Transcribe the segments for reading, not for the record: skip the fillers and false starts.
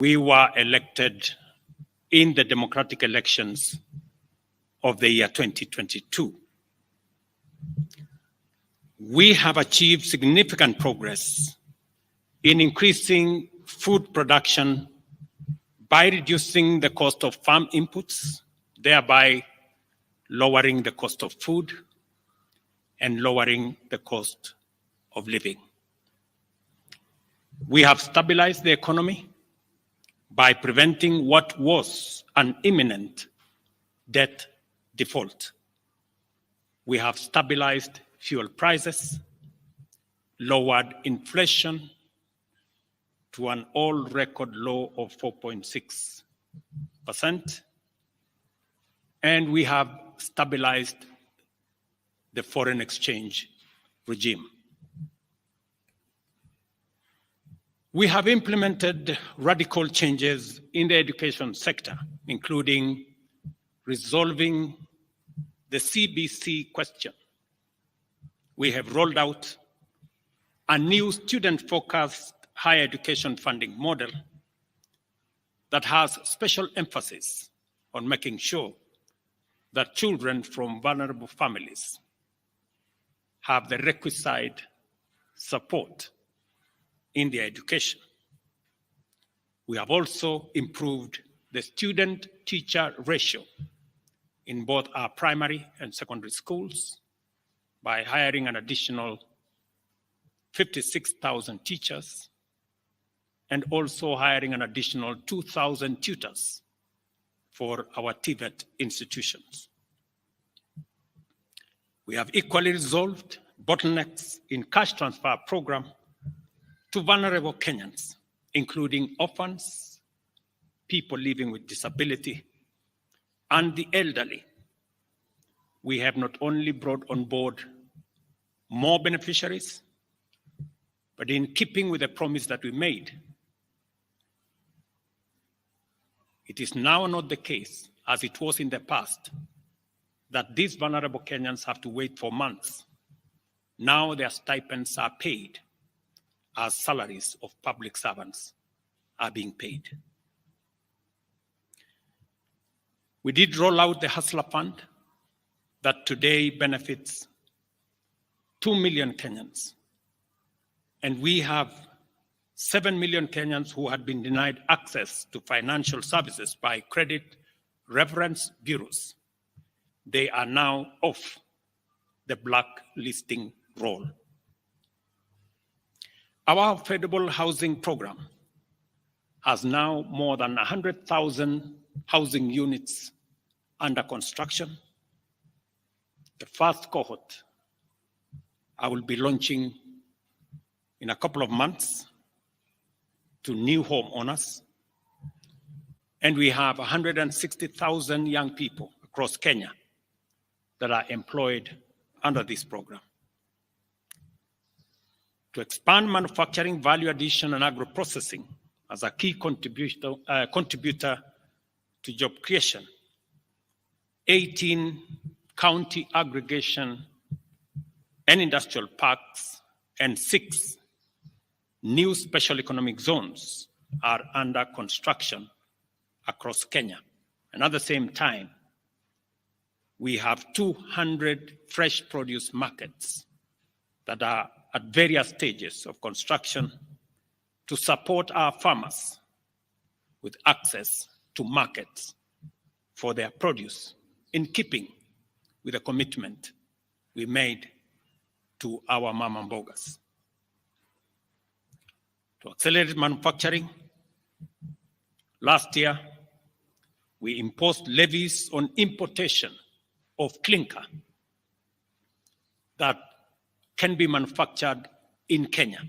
We were elected in the democratic elections of the year 2022. We have achieved significant progress in increasing food production by reducing the cost of farm inputs, thereby lowering the cost of food and lowering the cost of living. We have stabilized the economy by preventing what was an imminent debt default. We have stabilized fuel prices, lowered inflation to an all-record low of 4.6%, and we have stabilized the foreign exchange regime. We have implemented radical changes in the education sector, including resolving the CBC question. We have rolled out a new student-focused higher education funding model that has special emphasis on making sure that children from vulnerable families have the requisite support in their education. We have also improved the student-teacher ratio in both our primary and secondary schools by hiring an additional 56,000 teachers and also hiring an additional 2,000 tutors for our TVET institutions. We have equally resolved bottlenecks in cash transfer program to vulnerable Kenyans, including orphans, people living with disability, and the elderly. We have not only brought on board more beneficiaries, but in keeping with the promise that we made, it is now not the case, as it was in the past, that these vulnerable Kenyans have to wait for months. Now their stipends are paid as salaries of public servants are being paid. We did roll out the Hustler Fund that today benefits 2 million Kenyans. And we have 7 million Kenyans who had been denied access to financial services by credit reference bureaus. They are now off the blacklisting roll. Our affordable housing program has now more than 100,000 housing units under construction. The first cohort I will be launching in a couple of months to new homeowners. And we have 160,000 young people across Kenya that are employed under this program. To expand manufacturing, value addition, and agro-processing as a key contributor to job creation, 18 county aggregation and industrial parks and 6 new special economic zones are under construction across Kenya. And at the same time, we have 200 fresh produce markets that are at various stages of construction to support our farmers with access to markets for their produce, in keeping with the commitment we made to our mama mbogas. To accelerate manufacturing, last year, we imposed levies on importation of clinker that can be manufactured in Kenya.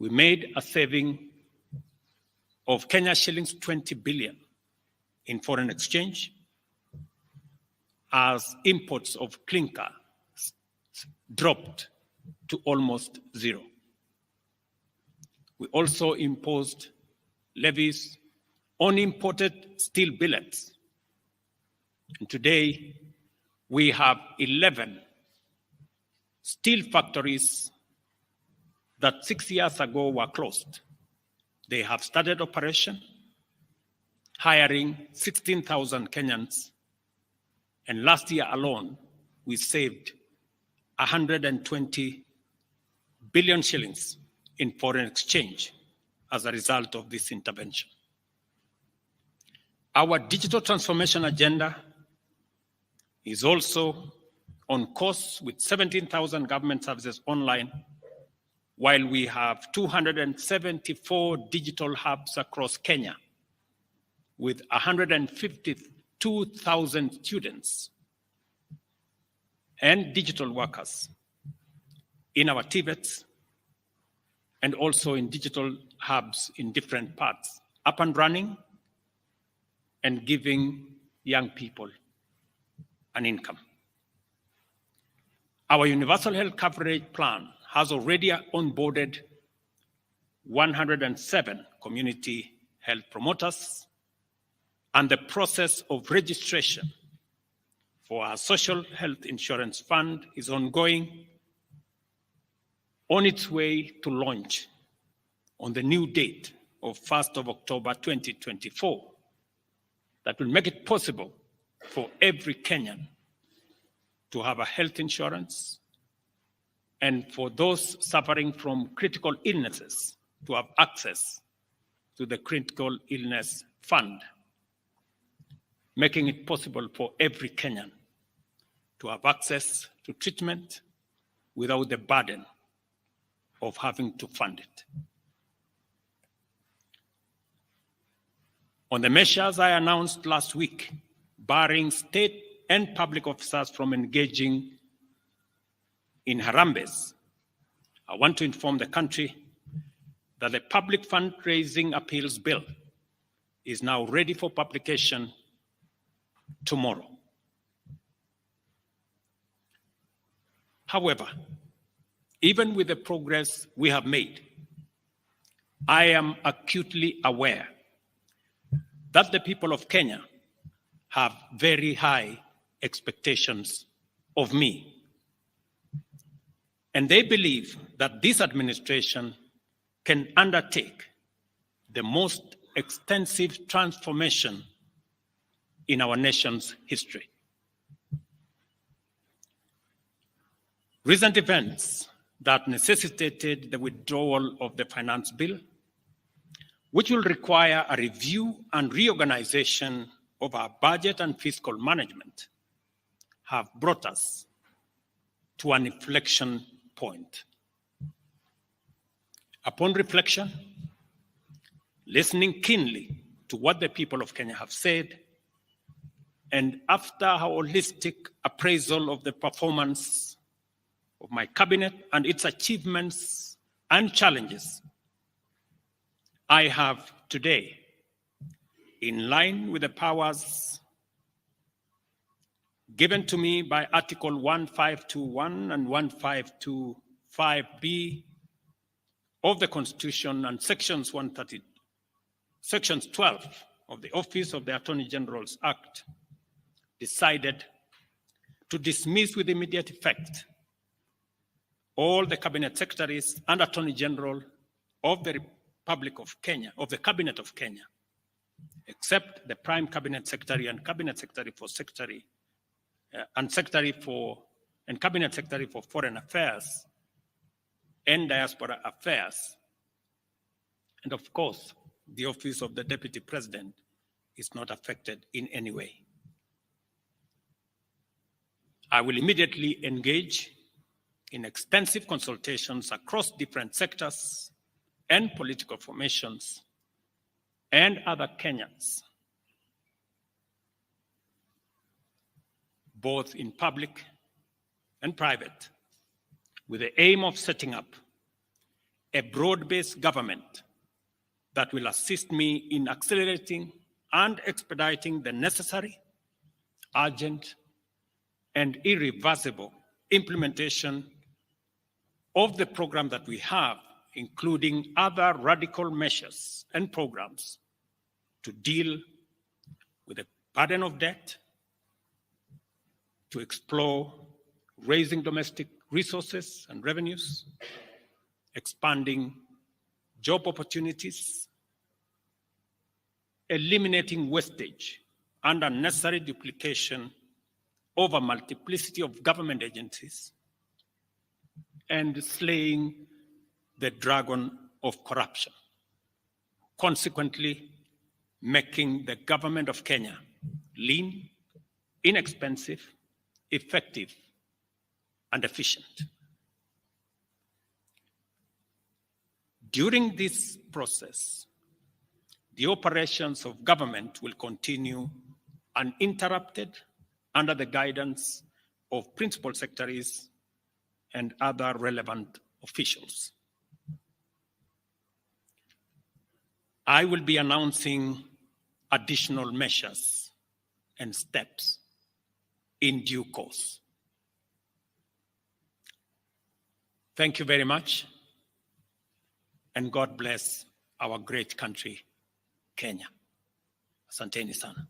We made a saving of Kenya shillings 20 billion in foreign exchange as imports of clinker dropped to almost zero. We also imposed levies on imported steel billets. And today, we have 11 steel factories that 6 years ago were closed. They have started operation, hiring 16,000 Kenyans, and last year alone, we saved 120 billion shillings in foreign exchange as a result of this intervention. Our digital transformation agenda is also on course with 17,000 government services online, while we have 274 digital hubs across Kenya with 152,000 students and digital workers in our TVETs and also in digital hubs in different parts, up and running and giving young people an income. Our universal health coverage plan has already onboarded 107 community health promoters, and the process of registration for our social health insurance fund is ongoing, on its way to launch on the new date of 1st of October 2024 that will make it possible for every Kenyan to have a health insurance, and for those suffering from critical illnesses to have access to the critical illness fund, making it possible for every Kenyan to have access to treatment without the burden of having to fund it. On the measures I announced last week, barring state and public officers from engaging in harambes, I want to inform the country that the public fundraising appeals bill is now ready for publication tomorrow. However, even with the progress we have made, I am acutely aware that the people of Kenya have very high expectations of me. And they believe that this administration can undertake the most extensive transformation in our nation's history. Recent events that necessitated the withdrawal of the finance bill, which will require a review and reorganization of our budget and fiscal management, have brought us to an inflection point. Upon reflection, listening keenly to what the people of Kenya have said, and after a holistic appraisal of the performance of my cabinet and its achievements and challenges, I have today, in line with the powers given to me by Article 1521 and 1525B of the Constitution and Sections 12 of the Office of the Attorney General's Act, decided to dismiss with immediate effect all the cabinet secretaries and Attorney General of the Republic of Kenya, of the Cabinet of Kenya, except the Prime Cabinet Secretary and Cabinet Secretary for Cabinet Secretary for Foreign Affairs and Diaspora Affairs. And of course, the Office of the Deputy President is not affected in any way. I will immediately engage in extensive consultations across different sectors and political formations and other Kenyans, both in public and private, with the aim of setting up a broad-based government that will assist me in accelerating and expediting the necessary, urgent, and irreversible implementation of the program that we have, including other radical measures and programs to deal with the burden of debt, to explore raising domestic resources and revenues, expanding job opportunities, eliminating wastage and unnecessary duplication over multiplicity of government agencies, and slaying the dragon of corruption, consequently making the government of Kenya lean, inexpensive, effective, and efficient. During this process, the operations of government will continue uninterrupted under the guidance of principal secretaries and other relevant officials. I will be announcing additional measures and steps in due course. Thank you very much, and God bless our great country, Kenya. Asanteni sana.